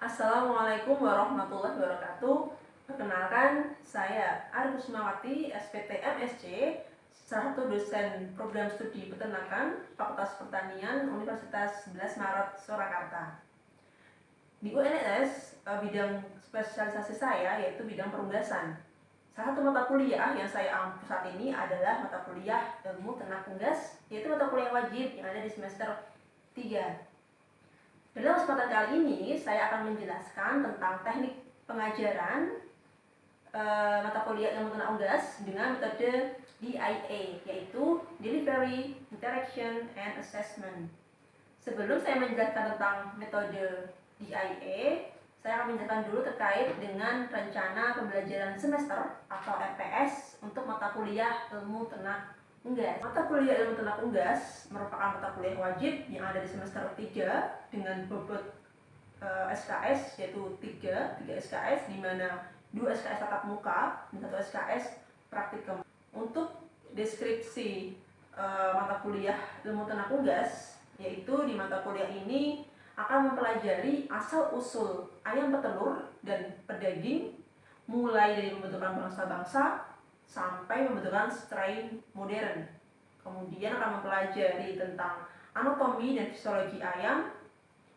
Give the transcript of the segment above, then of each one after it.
Assalamualaikum warahmatullahi wabarakatuh. Perkenalkan, saya Ari Kusmawati, SPT MSc, salah satu dosen program studi peternakan Fakultas Pertanian Universitas 11 Maret Surakarta. Di UNS, bidang spesialisasi saya yaitu bidang perunggasan. Salah satu mata kuliah yang saya ambil saat ini adalah mata kuliah Ilmu Ternak Unggas, yaitu mata kuliah wajib yang ada di semester 3. Dalam kesempatan kali ini, saya akan menjelaskan tentang teknik pengajaran mata kuliah Ilmu Ternak Unggas dengan metode DIA, yaitu Delivery, Interaction, and Assessment. Sebelum saya menjelaskan tentang metode DIA, saya akan menjelaskan dulu terkait dengan rencana pembelajaran semester atau RPS untuk mata kuliah Ilmu Ternak Unggas. Mata kuliah Ilmu Ternak Unggas merupakan mata kuliah wajib yang ada di semester 3 dengan bobot SKS yaitu 3 SKS, di mana 2 SKS tatap muka dan 1 SKS praktikum. Untuk deskripsi mata kuliah Ilmu Ternak Unggas, yaitu di mata kuliah ini akan mempelajari asal-usul ayam petelur dan pedaging, mulai dari pembentukan bangsa-bangsa sampai pembentukan strain modern. Kemudian akan mempelajari tentang anatomi dan fisiologi ayam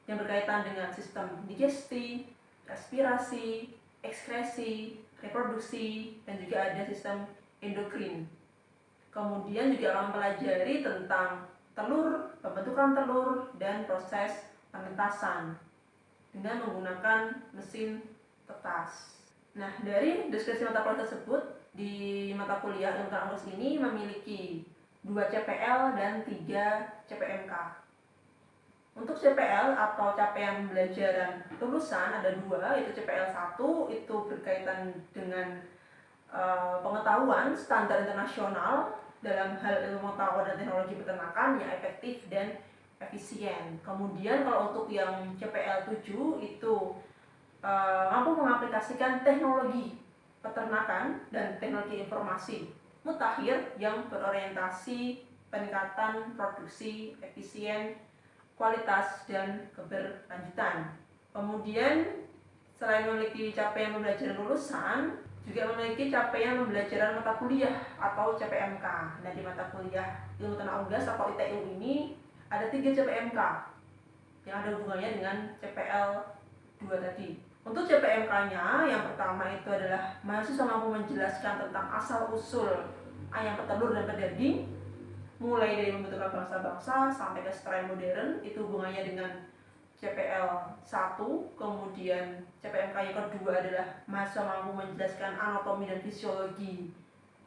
yang berkaitan dengan sistem digesti, respirasi, ekskresi, reproduksi, dan juga ada sistem endokrin. Kemudian juga akan mempelajari tentang telur, pembentukan telur, dan proses penetasan dengan menggunakan mesin tetas. Nah, dari deskripsi mata kuliah tersebut, di mata kuliah Ilmu Ternak Unggas ini memiliki 2 CPL dan 3 CPMK. Untuk CPL atau capaian pembelajaran lulusan ada 2, yaitu CPL 1 itu berkaitan dengan pengetahuan standar internasional dalam hal ilmu pengetahuan dan teknologi peternakan yang efektif dan efisien. Kemudian kalau untuk yang CPL 7 itu mampu mengaplikasikan teknologi peternakan dan teknologi informasi mutakhir yang berorientasi peningkatan produksi, efisien, kualitas, dan keberlanjutan. Kemudian selain memiliki capaian pembelajaran lulusan, juga memiliki capaian pembelajaran mata kuliah atau CPMK. Nah, di mata kuliah Ilmu Ternak Unggas atau ITU ini ada 3 CPMK yang ada hubungannya dengan CPL 2 tadi. Untuk CPMK-nya, yang pertama itu adalah mahasiswa mampu menjelaskan tentang asal-usul ayam petelur dan pedaging, mulai dari pembentukan bangsa-bangsa sampai ke strain modern, itu hubungannya dengan CPL 1. Kemudian CPMK yang kedua adalah mahasiswa mampu menjelaskan anatomi dan fisiologi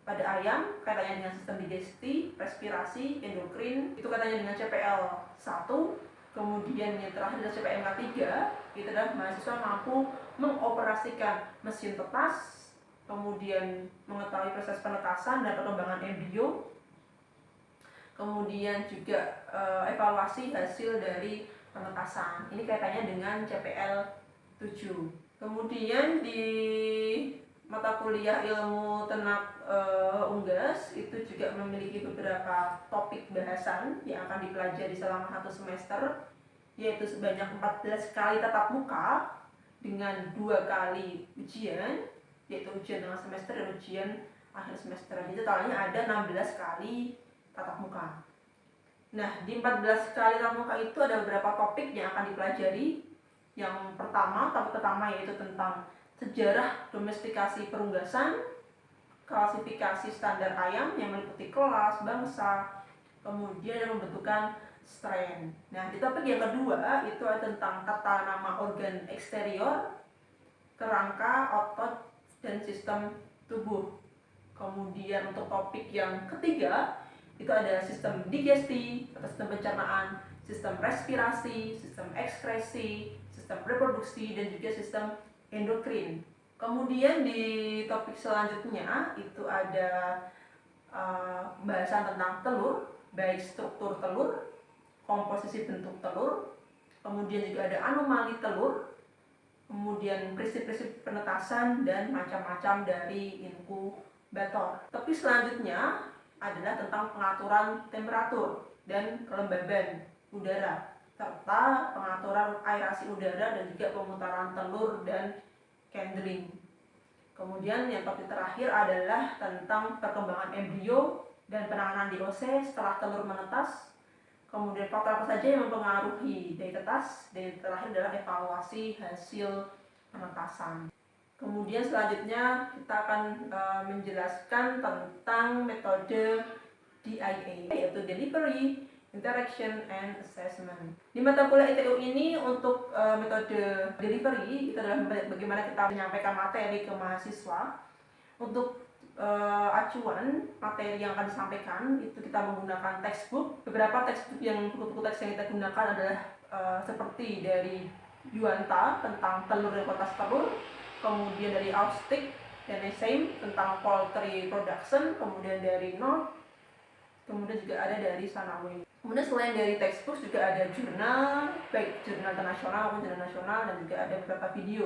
pada ayam, kaitannya dengan sistem digesti, respirasi, endokrin, itu katanya dengan CPL 1. Kemudian yang terakhir adalah CPMK 3, itu adalah mahasiswa mampu mengoperasikan mesin tetas, kemudian mengetahui proses penetasan dan perkembangan embrio, kemudian juga evaluasi hasil dari penetasan. Ini kaitannya dengan CPL 7. Kemudian di mata kuliah Ilmu Ternak Unggas itu juga memiliki beberapa topik bahasan yang akan dipelajari selama 1 semester, yaitu sebanyak 14 kali tatap muka dengan 2 kali ujian, yaitu ujian tengah semester dan ujian akhir semester. Jadi totalnya ada 16 kali tatap muka. Nah, di 14 kali tatap muka itu ada beberapa topik yang akan dipelajari. Yang pertama, topik pertama yaitu tentang sejarah domestikasi perunggasan, klasifikasi standar ayam yang meliputi kelas, bangsa, kemudian yang pembentukan strain. Nah, di topik yang kedua itu ada tentang tata nama organ eksterior, kerangka, otot, dan sistem tubuh. Kemudian untuk topik yang ketiga itu ada sistem digesti atau sistem pencernaan, sistem respirasi, sistem ekskresi, sistem reproduksi, dan juga sistem endokrin. Kemudian di topik selanjutnya itu ada pembahasan tentang telur, baik struktur telur, komposisi bentuk telur, kemudian juga ada anomali telur, kemudian prinsip-prinsip penetasan, dan macam-macam dari inkubator. Topik selanjutnya adalah tentang pengaturan temperatur dan kelembaban udara. serta pengaturan aerasi udara dan juga pemutaran telur dan candling. Kemudian yang topik terakhir adalah tentang perkembangan embrio dan penanganan DOC setelah telur menetas. Kemudian faktor apa saja yang mempengaruhi dari tetas, dan yang terakhir adalah evaluasi hasil penetasan. Kemudian selanjutnya kita akan menjelaskan tentang metode DIA, yaitu Delivery, Interaction, and Assessment. Di mata kuliah ITU ini untuk metode delivery itu adalah bagaimana kita menyampaikan materi ke mahasiswa. Untuk acuan materi yang akan disampaikan itu kita menggunakan textbook. Beberapa textbook buku teks yang kita gunakan adalah seperti dari Yuanta tentang telur dan kualitas telur, kemudian dari Austic dan Esaim tentang poultry production, kemudian dari North, kemudian juga ada dari Sanawi. Kemudian selain dari textbook juga ada jurnal, baik jurnal internasional maupun jurnal nasional, dan juga ada beberapa video.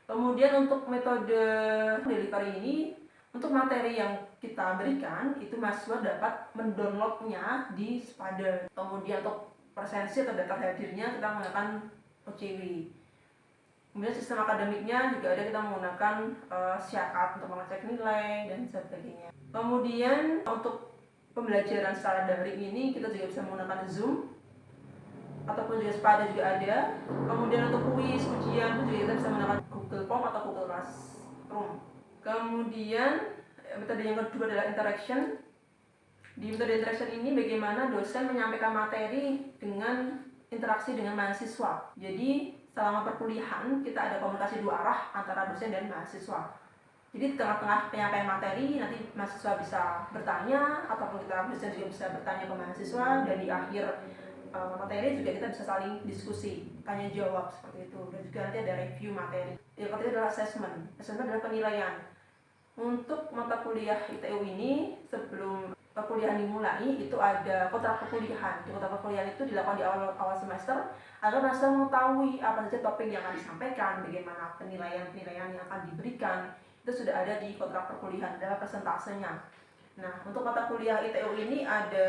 Kemudian untuk metode delivery ini, untuk materi yang kita berikan itu mahasiswa dapat mendownloadnya di Spada. Kemudian untuk presensi atau daftar hadirnya kita menggunakan OCW. Kemudian sistem akademiknya juga ada, kita menggunakan Syakat untuk mengecek nilai dan sebagainya. Kemudian untuk pembelajaran secara daring ini kita juga bisa menggunakan Zoom ataupun juga Spada juga ada. Kemudian untuk kuis, ujian juga kita bisa menggunakan Google Form atau Google Classroom. Kemudian metode yang kedua adalah interaction. Di metode interaction ini bagaimana dosen menyampaikan materi dengan interaksi dengan mahasiswa. Jadi selama perkuliahan kita ada komunikasi dua arah antara dosen dan mahasiswa. Jadi di tengah-tengah penyampaian materi nanti mahasiswa bisa bertanya, ataupun kita dosen juga bisa bertanya ke mahasiswa, dan di akhir materi juga kita bisa saling diskusi, tanya jawab seperti itu, dan juga nanti ada review materi. Yang ketiga adalah assessment. Assessment adalah penilaian. Untuk mata kuliah ITU ini sebelum perkuliahan dimulai itu ada kontrak perkuliahan. Di kontrak perkuliahan itu dilakukan di awal semester agar mahasiswa mengetahui apa saja topik yang akan disampaikan, bagaimana penilaian yang akan diberikan. Itu sudah ada di kontrak perkuliahan, adalah persentasenya. Nah, untuk mata kuliah ITU ini ada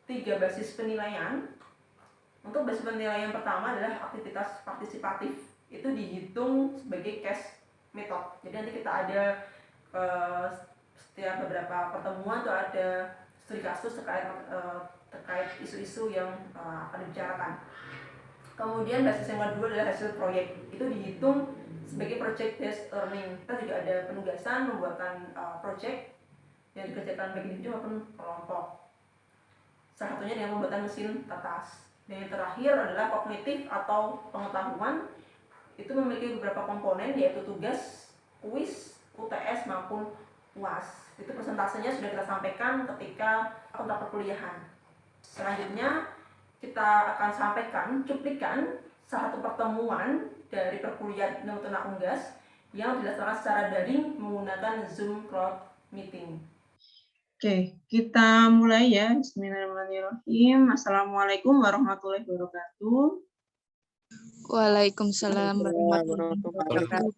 3 basis penilaian. Untuk basis penilaian pertama adalah aktivitas partisipatif. Itu dihitung sebagai case method. Jadi nanti kita ada setiap beberapa pertemuan itu ada studi kasus terkait isu-isu yang akan dibicarakan. Kemudian basis yang kedua adalah hasil proyek. Itu dihitung sebagai project based learning. Kita juga ada penugasan pembuatan project yang dikerjakan baik individu maupun kelompok. Salah satunya dengan pembuatan mesin tetas. Dan yang terakhir adalah kognitif atau pengetahuan. Itu memiliki beberapa komponen, yaitu tugas, kuis, UTS maupun UAS. Itu persentasenya sudah kita sampaikan ketika kontrak perkuliahan. Selanjutnya kita akan sampaikan cuplikan salah satu pertemuan dari perkuliahan Ilmu Unggas yang dilaksanakan secara daring menggunakan Zoom Cloud Meeting. Oke, kita mulai ya. Bismillahirrahmanirrahim. Assalamualaikum warahmatullahi wabarakatuh. Waalaikumsalam warahmatullahi wabarakatuh.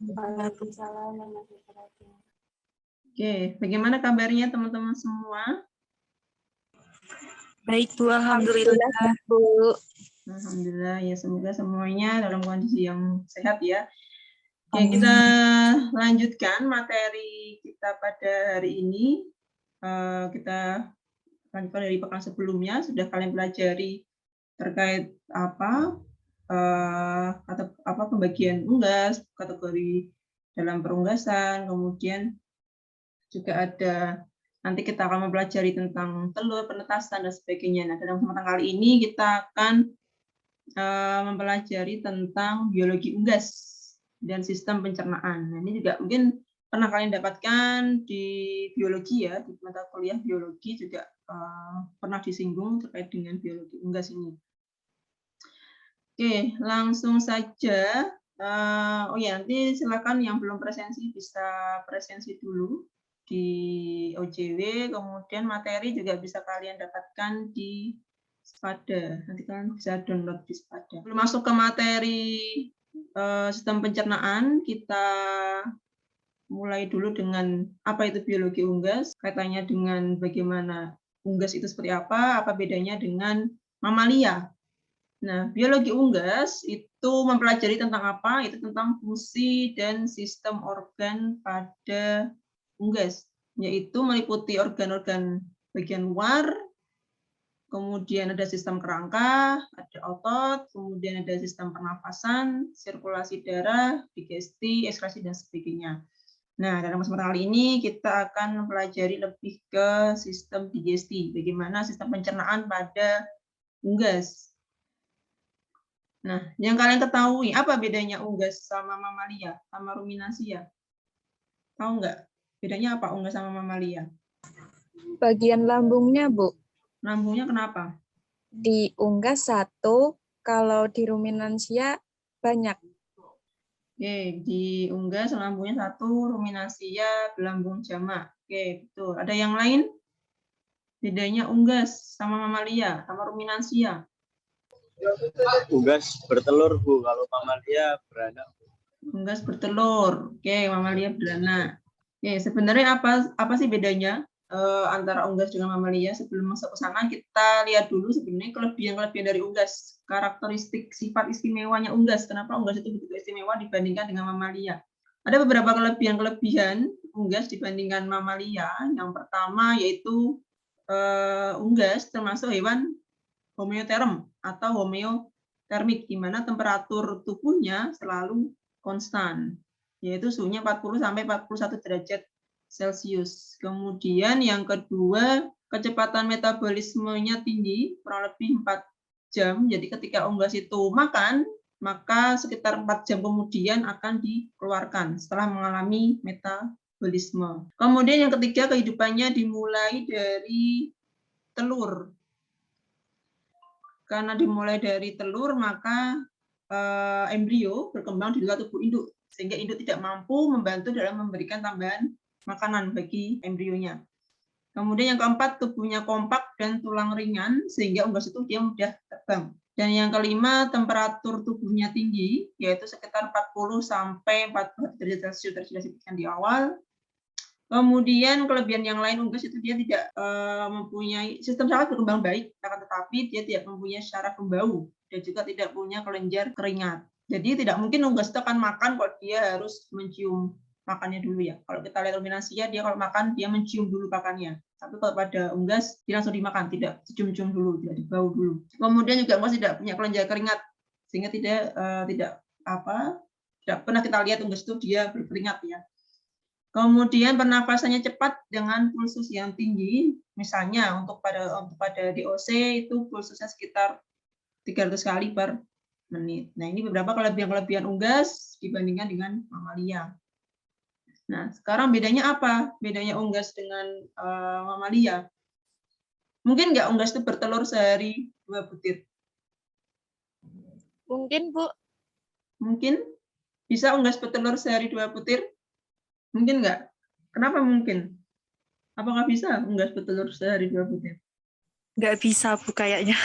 Oke, bagaimana kabarnya teman-teman semua? Baik Bu, alhamdulillah Bu. Alhamdulillah ya, semoga semuanya dalam kondisi yang sehat ya. Oke, kita lanjutkan materi kita pada hari ini. Kita lanjutkan dari pekan sebelumnya, sudah kalian pelajari terkait pembagian unggas, kategori dalam perunggasan, kemudian juga ada nanti kita akan mempelajari tentang telur, penetasan, dan sebagainya. Nah, dalam kesempatan kali ini kita akan mempelajari tentang biologi unggas dan sistem pencernaan. Nah, ini juga mungkin pernah kalian dapatkan di biologi ya, di mata kuliah biologi juga pernah disinggung terkait dengan biologi unggas ini. Oke, langsung saja. Nanti silakan yang belum presensi bisa presensi dulu di OJW, kemudian materi juga bisa kalian dapatkan di Spada. Nanti kalian bisa download di Spada. Belum masuk ke materi sistem pencernaan, kita mulai dulu dengan apa itu biologi unggas, kaitannya dengan bagaimana unggas itu seperti apa bedanya dengan mamalia. Nah, biologi unggas itu mempelajari tentang apa? Itu tentang fungsi dan sistem organ pada unggas, yaitu meliputi organ-organ bagian luar, kemudian ada sistem kerangka, ada otot, kemudian ada sistem pernafasan, sirkulasi darah, digesti, ekskresi, dan sebagainya. Nah, dalam kesempatan kali ini kita akan mempelajari lebih ke sistem digesti, bagaimana sistem pencernaan pada unggas. Nah, yang kalian ketahui, apa bedanya unggas sama mamalia, sama ruminasia? Tahu nggak? Bedanya apa unggas sama mamalia? Bagian lambungnya, Bu. Lambungnya kenapa? Di unggas 1, kalau di ruminansia banyak. Oke, di unggas lambungnya 1, ruminasia belambung jamak. Oke, betul. Ada yang lain? Bedanya unggas sama mamalia, sama ruminansia. Unggas bertelur, Bu. Kalau mamalia beranak. Unggas bertelur. Oke, mamalia beranak. Oke, sebenarnya apa sih bedanya antara unggas dengan mamalia? Sebelum masuk ke sana, kita lihat dulu sebenarnya kelebihan-kelebihan dari unggas. Karakteristik sifat istimewanya unggas. Kenapa unggas itu begitu istimewa dibandingkan dengan mamalia? Ada beberapa kelebihan-kelebihan unggas dibandingkan mamalia. Yang pertama yaitu unggas termasuk hewan homeoterm atau homeotermik, di mana temperatur tubuhnya selalu konstan, yaitu suhunya 40 sampai 41 derajat Celcius. Kemudian yang kedua, kecepatan metabolismenya tinggi, kurang lebih 4 jam. Jadi ketika unggas itu makan, maka sekitar 4 jam kemudian akan dikeluarkan setelah mengalami metabolisme. Kemudian yang ketiga, kehidupannya dimulai dari telur. Karena dimulai dari telur, maka embrio berkembang di luar tubuh induk, sehingga induk tidak mampu membantu dalam memberikan tambahan makanan bagi embrionya. Kemudian yang keempat, tubuhnya kompak dan tulang ringan, sehingga unggas itu dia mudah terbang. Dan yang kelima, temperatur tubuhnya tinggi, yaitu sekitar 40 sampai 40 derajat Celcius, sudah disebutkan di awal. Kemudian kelebihan yang lain unggas itu dia tidak mempunyai sistem saraf berkembang baik, akan tetapi dia tidak mempunyai syaraf pembau dan juga tidak punya kelenjar keringat. Jadi tidak mungkin unggas itu akan makan kalau dia harus mencium makannya dulu ya. Kalau kita lihat ruminansia, dia kalau makan dia mencium dulu pakannya. Tapi kalau pada unggas dia langsung dimakan, tidak dicium-cium dulu, tidak dibau dulu. Kemudian juga unggas tidak punya kelenjar keringat, sehingga tidak pernah kita lihat unggas itu dia berkeringat ya. Kemudian pernapasannya cepat dengan pulsus yang tinggi, misalnya untuk pada DOC itu pulsusnya sekitar 300 kali per menit. Nah, ini beberapa kelebihan unggas dibandingkan dengan mamalia. Nah, sekarang bedanya apa? Bedanya unggas dengan mamalia. Mungkin nggak unggas itu bertelur sehari 2 butir? Mungkin, Bu. Mungkin? Bisa unggas bertelur sehari 2 butir? Mungkin nggak? Kenapa mungkin? Apakah bisa unggas bertelur sehari 2 butir? Nggak bisa, Bu, kayaknya.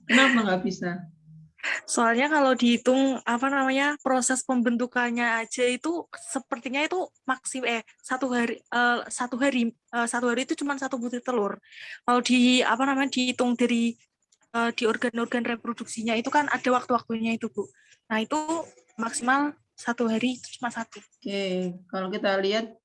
Kenapa nggak bisa? Soalnya kalau dihitung proses pembentukannya aja itu sepertinya itu satu hari itu cuma 1 butir telur. Kalau dihitung dari di organ-organ reproduksinya itu kan ada waktu-waktunya itu, Bu. Nah, itu maksimal 1 hari itu cuma 1. Oke, kalau kita lihat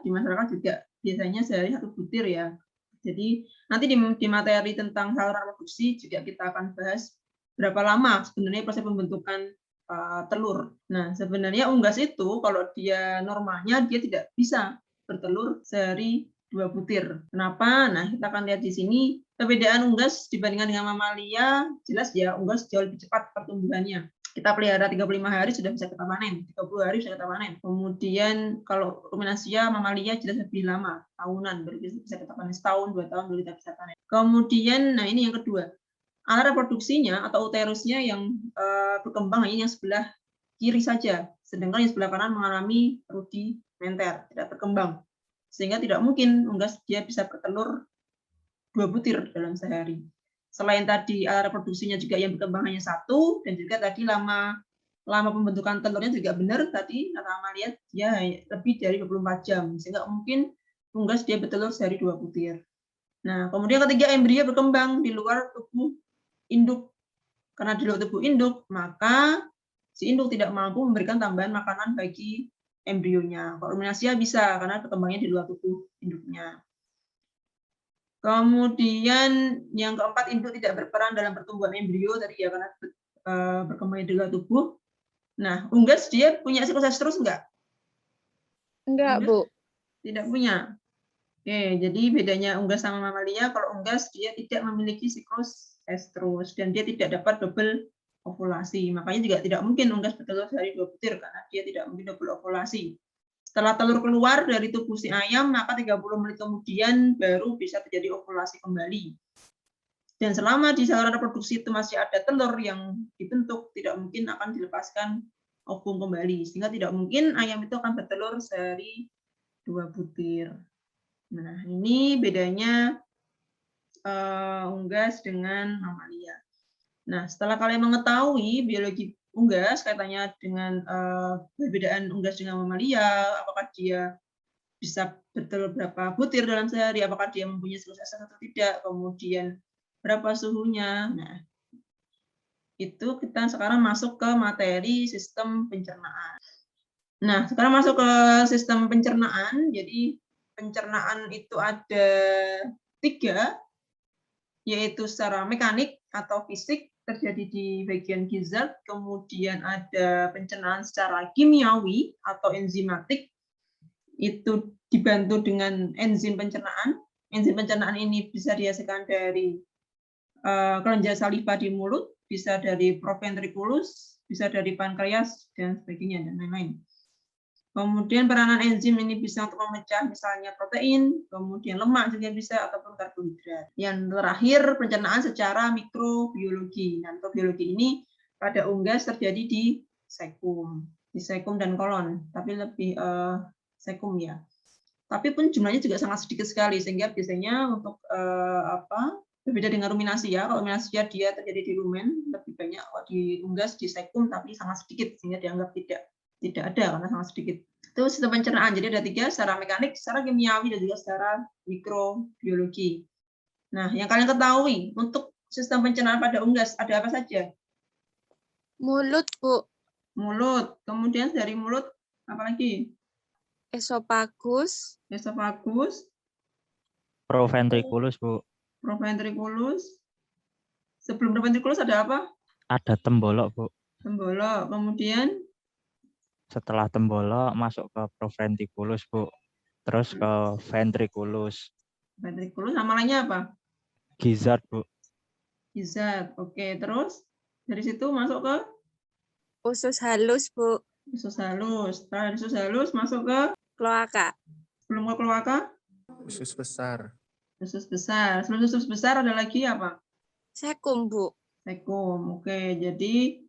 di masyarakat juga biasanya sehari 1 butir ya. Jadi nanti di materi tentang saluran reproduksi juga kita akan bahas berapa lama sebenarnya proses pembentukan telur. Nah, sebenarnya unggas itu kalau dia normalnya dia tidak bisa bertelur sehari 2 butir. Kenapa? Nah, kita akan lihat di sini perbedaan unggas dibandingkan dengan mamalia. Jelas ya, unggas jauh lebih cepat pertumbuhannya. Kita pelihara 35 hari sudah bisa kita panen, 30 hari sudah kita panen. Kemudian kalau ruminansia, mamalia jelas lebih lama, tahunan baru bisa kita panen, setahun, 2 tahun baru kita bisa panen. Kemudian, nah ini yang kedua, alat reproduksinya atau uterusnya yang berkembang hanya yang sebelah kiri saja, sedangkan yang sebelah kanan mengalami rudimenter, tidak berkembang, sehingga tidak mungkin unggas dia bisa bertelur 2 butir dalam sehari. Selain tadi alat reproduksinya juga yang berkembang hanya 1, dan juga tadi lama pembentukan telurnya juga benar tadi kata Amalia dia lebih dari 24 jam, sehingga mungkin unggas dia bertelur sehari 2 butir. Nah, kemudian ketiga, embrio berkembang di luar tubuh induk karena di luar tubuh induk, maka si induk tidak mampu memberikan tambahan makanan bagi embrionya. Kalau ruminansia bisa, karena berkembangnya di luar tubuh induknya. Kemudian yang keempat, induk tidak berperan dalam pertumbuhan embrio tadi ya, karena berkembangnya di luar tubuh. Nah, unggas dia punya siklus estrus enggak? Enggak, Unggas Bu. tidak punya. Oke, jadi bedanya unggas sama mamalia, kalau unggas dia tidak memiliki siklus estrus dan dia tidak dapat double ovulasi. Makanya juga tidak mungkin unggas bertelur dari 2 butir karena dia tidak mungkin double ovulasi. Setelah telur keluar dari tubuh si ayam, maka 30 menit kemudian baru bisa terjadi ovulasi kembali. Dan selama di saluran reproduksi itu masih ada telur yang dibentuk, tidak mungkin akan dilepaskan ovum kembali. Sehingga tidak mungkin ayam itu akan bertelur sehari 2 butir. Nah, ini bedanya unggas dengan mamalia. Nah, setelah kalian mengetahui biologi unggas, kaitannya dengan perbedaan unggas dengan mamalia, apakah dia bisa bertelur berapa butir dalam sehari, apakah dia mempunyai siklus estrus atau tidak, kemudian berapa suhunya. Nah, itu kita sekarang masuk ke materi sistem pencernaan. Nah, sekarang masuk ke sistem pencernaan. Jadi pencernaan itu ada 3, yaitu secara mekanik atau fisik terjadi di bagian gizzard, kemudian ada pencernaan secara kimiawi atau enzimatik, itu dibantu dengan enzim pencernaan. Enzim pencernaan ini bisa dihasilkan dari kelenjar saliva di mulut, bisa dari proventriculus, bisa dari pankreas, dan sebagainya, dan lain-lain. Kemudian peranan enzim ini bisa untuk memecah misalnya protein, kemudian lemak juga bisa, ataupun karbohidrat. Yang terakhir, pencernaan secara mikrobiologi. Nah, mikrobiologi ini pada unggas terjadi di sekum dan kolon, tapi lebih sekum ya. Tapi pun jumlahnya juga sangat sedikit sekali, sehingga biasanya untuk berbeda dengan ruminasi ya. Kalau ruminasi dia terjadi di rumen, lebih banyak di unggas, di sekum, tapi sangat sedikit, sehingga dianggap tidak ada karena sangat sedikit. Itu sistem pencernaan. Jadi ada 3, secara mekanik, secara kimiawi, dan juga secara mikrobiologi. Nah, yang kalian ketahui untuk sistem pencernaan pada unggas ada apa saja? Mulut, Bu. Mulut. Kemudian dari mulut apa lagi? Esofagus. Esofagus, Proventriculus, Bu. proventriculus. Sebelum proventriculus ada apa? Ada tembolok, Bu. Tembolok. Kemudian Setelah tembolok masuk ke proventriculus, Bu. Terus ke ventriculus. ventriculus nama lainnya apa? Gizzard, Bu. Gizzard. Oke, terus dari situ masuk ke Usus halus, Bu. usus halus. Setelah usus halus masuk ke Kloaka. sebelum ke kloaka, Usus besar. usus besar. Sebelum usus besar ada lagi apa? Sekum, Bu. Sekum. Oke, jadi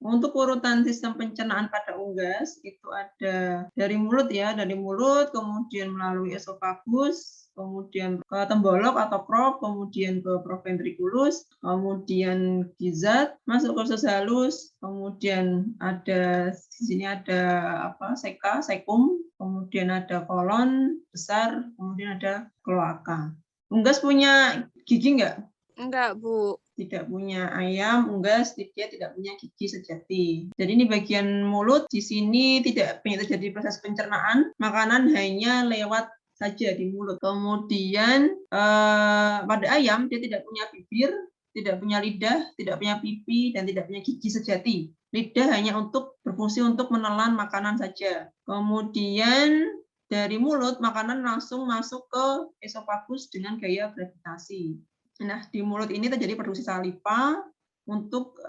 untuk urutan sistem pencernaan pada unggas itu ada dari mulut ya, dari mulut, kemudian melalui esofagus, kemudian ke tembolok atau crop, kemudian ke proventriculus, kemudian gizzard, masuk ke usus halus, kemudian ada di sini ada sekum, kemudian ada kolon besar, kemudian ada kloaka. Unggas punya gigi enggak? Enggak, Bu. Tidak punya. Ayam unggas dia tidak punya gigi sejati. Jadi ini bagian mulut, di sini tidak terjadi proses pencernaan, makanan hanya lewat saja di mulut. Kemudian pada ayam dia tidak punya bibir, tidak punya lidah, tidak punya pipi, dan tidak punya gigi sejati. Lidah hanya untuk berfungsi untuk menelan makanan saja. Kemudian dari mulut makanan langsung masuk ke esofagus dengan gaya gravitasi. Nah, di mulut ini terjadi produksi saliva untuk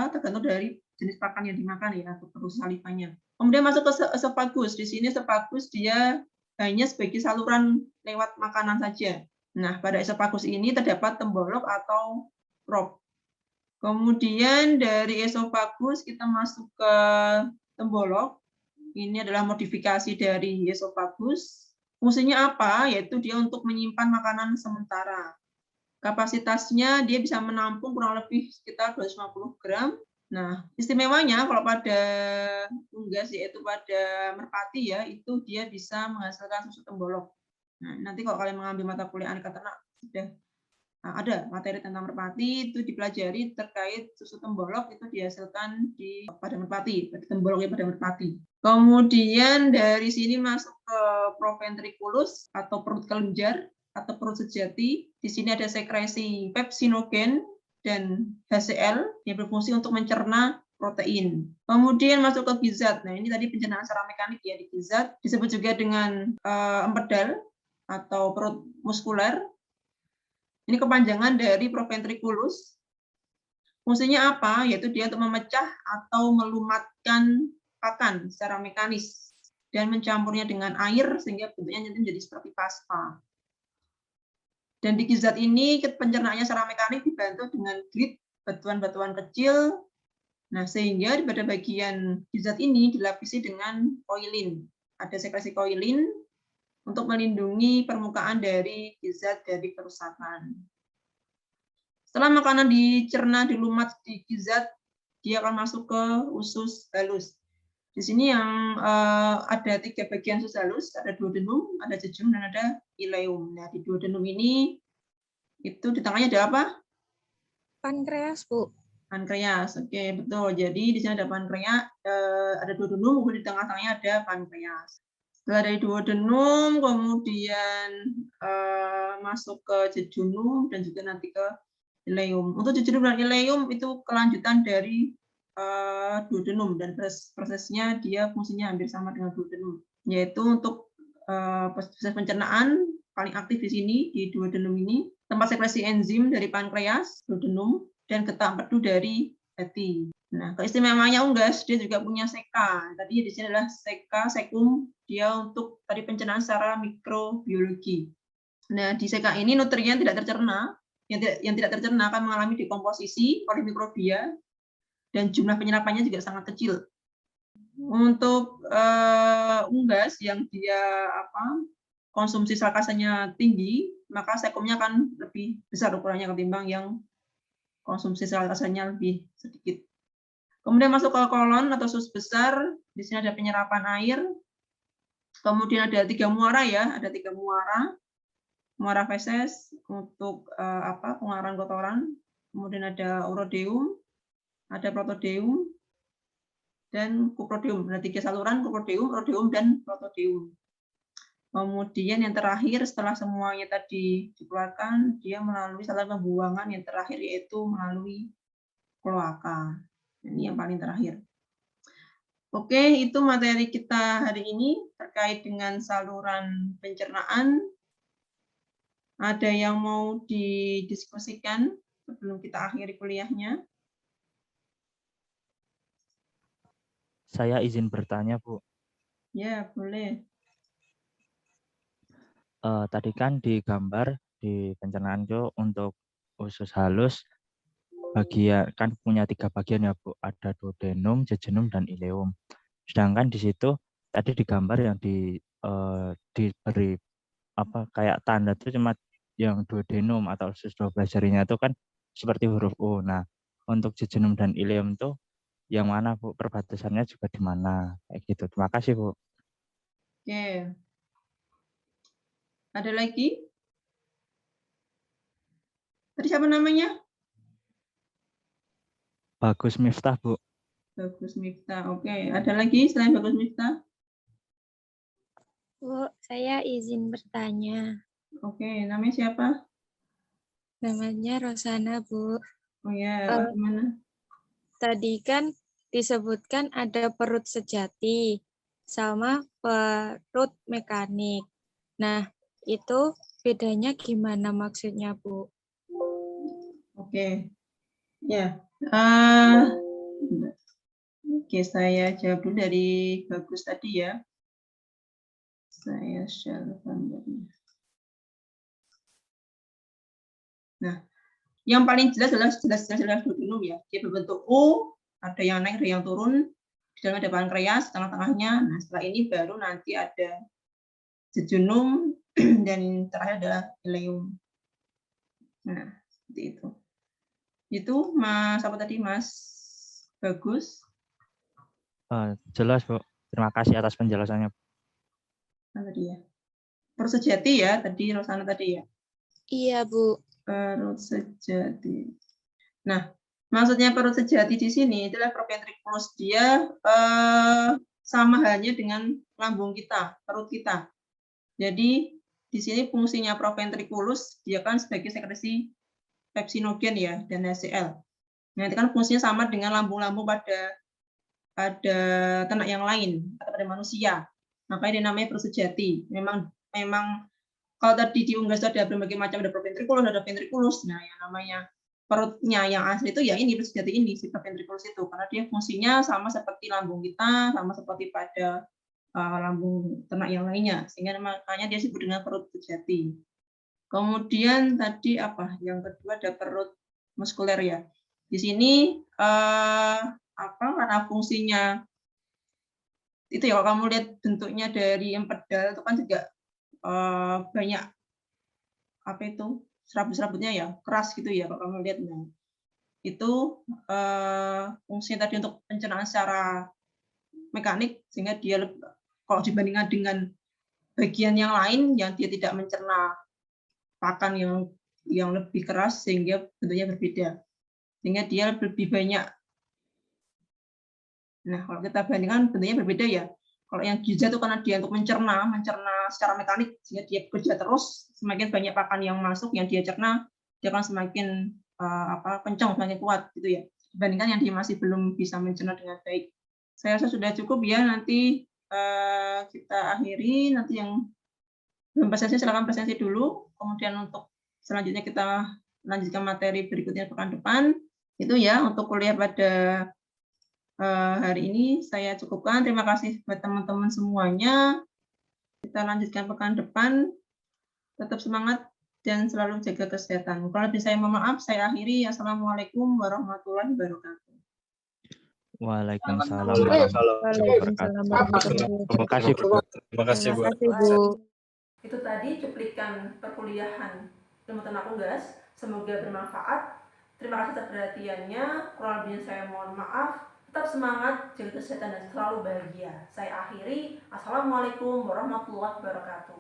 tergantung dari jenis pakan yang dimakan ya, untuk produksi salivanya. Kemudian masuk ke esofagus. Di sini esofagus dia hanya sebagai saluran lewat makanan saja. Nah, pada esofagus ini terdapat tembolok atau crop. Kemudian dari esofagus kita masuk ke tembolok. Ini adalah modifikasi dari esofagus. Fungsinya apa? Yaitu dia untuk menyimpan makanan sementara. Kapasitasnya dia bisa menampung kurang lebih sekitar 250 gram. Nah, istimewanya kalau pada unggas yaitu pada merpati ya, itu dia bisa menghasilkan susu tembolok. Nah, nanti kalau kalian mengambil mata kuliah aneka ternak sudah Nah, ada materi tentang merpati itu dipelajari terkait susu tembolok itu dihasilkan pada merpati, temboloknya pada merpati. Kemudian dari sini masuk ke proventriculus atau perut kelenjar atau perut sejati. Di sini ada sekresi pepsinogen dan HCl yang berfungsi untuk mencerna protein. Kemudian masuk ke gizat. Nah, ini tadi pencernaan secara mekanik ya di gizat. Disebut juga dengan empedal atau perut muskuler. Ini kepanjangan dari proventriculus. Fungsinya apa? Yaitu dia untuk memecah atau melumatkan pakan secara mekanis dan mencampurnya dengan air sehingga bentuknya nanti menjadi seperti pasta. Dan di gizat ini pencernaannya secara mekanik dibantu dengan grid, batuan-batuan kecil. Nah, sehingga pada bagian gizat ini dilapisi dengan koilin. Ada sekresi koilin untuk melindungi permukaan dari gizat dari kerusakan. Setelah makanan dicerna, dilumat di gizat, dia akan masuk ke usus halus. Di sini yang ada 3 bagian usus halus, ada duodenum, ada jejunum, dan ada ileum. Nah, di duodenum ini, itu di tengahnya ada apa? Pankreas, Bu. Pankreas, oke, betul. Jadi di sini ada pankreas, ada duodenum, kemudian di tengah-tengahnya ada pankreas. Setelah dari duodenum, kemudian masuk ke jejunum dan juga nanti ke ileum. Untuk jejunum dan ileum itu kelanjutan dari duodenum dan prosesnya dia fungsinya hampir sama dengan duodenum. Yaitu untuk proses pencernaan paling aktif di sini di duodenum ini tempat sekresi enzim dari pankreas, duodenum, dan getah empedu dari hati. Nah, keistimewaannya unggas, dia juga punya seka. Tadi di sini adalah seka, sekum, dia untuk tadi pencernaan secara mikrobiologi. Nah, di seka ini nutrien tidak tercerna, yang tidak tercerna akan mengalami dekomposisi oleh mikrobia, dan jumlah penyerapannya juga sangat kecil. Untuk unggas yang dia konsumsi sel kasanya tinggi, maka sekumnya akan lebih besar ukurannya ketimbang yang konsumsi sel kasanya lebih sedikit. Kemudian masuk ke kolon atau usus besar, di sini ada penyerapan air. Kemudian ada 3 muara ya, ada 3 muara. Muara feses untuk pengeluaran kotoran. Kemudian ada urodeum, ada protodeum, dan kuprodeum. Ada 3 saluran, kuprodeum, urodeum, dan protodeum. Kemudian yang terakhir setelah semuanya tadi dikeluarkan, dia melalui saluran pembuangan yang terakhir yaitu melalui kloaka. Ini yang paling terakhir. Oke, itu materi kita hari ini terkait dengan saluran pencernaan. Ada yang mau didiskusikan sebelum kita akhiri kuliahnya? Saya izin bertanya, Bu. Ya, boleh. Tadi kan di gambar di pencernaan itu untuk usus halus bagian kan punya 3 bagian ya, Bu. Ada duodenum, jejunum, dan ileum. Sedangkan di situ tadi di gambar yang diberi kayak tanda itu cuma yang duodenum atau usus 12 jarinya itu kan seperti huruf U. Nah, untuk jejunum dan ileum itu yang mana, Bu? Perbatasannya juga di mana? Kayak gitu. Terima kasih, Bu. Oke. Ada lagi? Tadi siapa namanya? Bagus Miftah, Bu. Bagus Miftah. Oke. Ada lagi selain Bagus Miftah? Bu, saya izin bertanya. Oke. Namanya siapa? Namanya Rosana, Bu. Oh ya, gimana? Tadi kan disebutkan ada perut sejati sama perut mekanik. Nah, itu bedanya gimana maksudnya, Bu? Oke. Ya. Oke, saya jawab dulu dari Bagus tadi ya. Saya share gambarnya. Nah, yang paling jelas adalah duodenum ya. Dia berbentuk U, ada yang naik, ada yang turun. Di dalam ada pankreas, tengah-tengahnya. Nah, setelah ini baru nanti ada jejunum dan terakhir adalah ileum. Nah, seperti itu. Itu Mas apa tadi Mas Bagus? Jelas, Bu. Terima kasih atas penjelasannya. Tadi ya. Persejati ya tadi Rosana tadi ya. Iya, Bu. Perut sejati. Nah, maksudnya perut sejati di sini adalah proventriculus. Dia sama halnya dengan lambung kita, perut kita. Jadi di sini fungsinya proventriculus dia kan sebagai sekresi pepsinogen ya dan HCl. Nah, itu kan fungsinya sama dengan lambung-lambung pada ternak yang lain atau pada manusia. Makanya dinamanya perut sejati. Memang kalau tadi di unggas ada berbagai macam, ada proventriculus, ada ventriculus. Nah, yang namanya perutnya yang asli itu ya ini perut sejati ini, si proventriculus itu, karena dia fungsinya sama seperti lambung kita, sama seperti pada lambung ternak yang lainnya, sehingga makanya dia disebut dengan perut sejati. Kemudian tadi apa? Yang kedua ada perut muskuler ya. Di sini karena fungsinya itu ya, kalau kamu lihat bentuknya dari empedal itu kan juga banyak apa itu serabut-serabutnya ya, keras gitu ya kalau kamu lihat. Nah, itu fungsinya tadi untuk pencernaan secara mekanik, sehingga dia kalau dibandingkan dengan bagian yang lain yang dia tidak mencerna pakan yang lebih keras, sehingga bentuknya berbeda, sehingga dia lebih banyak. Nah, kalau kita bandingkan bentuknya berbeda ya. Kalau yang giza itu karena dia untuk mencerna secara mekanik, sehingga dia bekerja terus, semakin banyak pakan yang masuk yang dia cerna, dia akan semakin kencang, semakin kuat gitu ya. Dibandingkan yang dia masih belum bisa mencerna dengan baik. Saya rasa sudah cukup ya, nanti kita akhiri, nanti yang belum presentasi silakan presentasi dulu, kemudian untuk selanjutnya kita lanjutkan materi berikutnya pekan depan. Itu ya untuk kuliah pada hari ini saya cukupkan. Terima kasih buat teman-teman semuanya. Kita lanjutkan pekan depan. Tetap semangat dan selalu jaga kesehatan. Kalau lebih saya mohon maaf, saya akhiri. Assalamualaikum warahmatullahi wabarakatuh. Waalaikumsalam warahmatullahi wabarakatuh. Terima kasih, Bu. Terima kasih, Bu. Terima kasih, Bu. Itu tadi cuplikan perkuliahan ilmu ternak unggas. Semoga bermanfaat. Terima kasih atas perhatiannya. Kurang lebihnya saya mohon maaf. Tetap semangat, jaga kesehatan dan selalu bahagia. Saya akhiri. Assalamualaikum warahmatullahi wabarakatuh.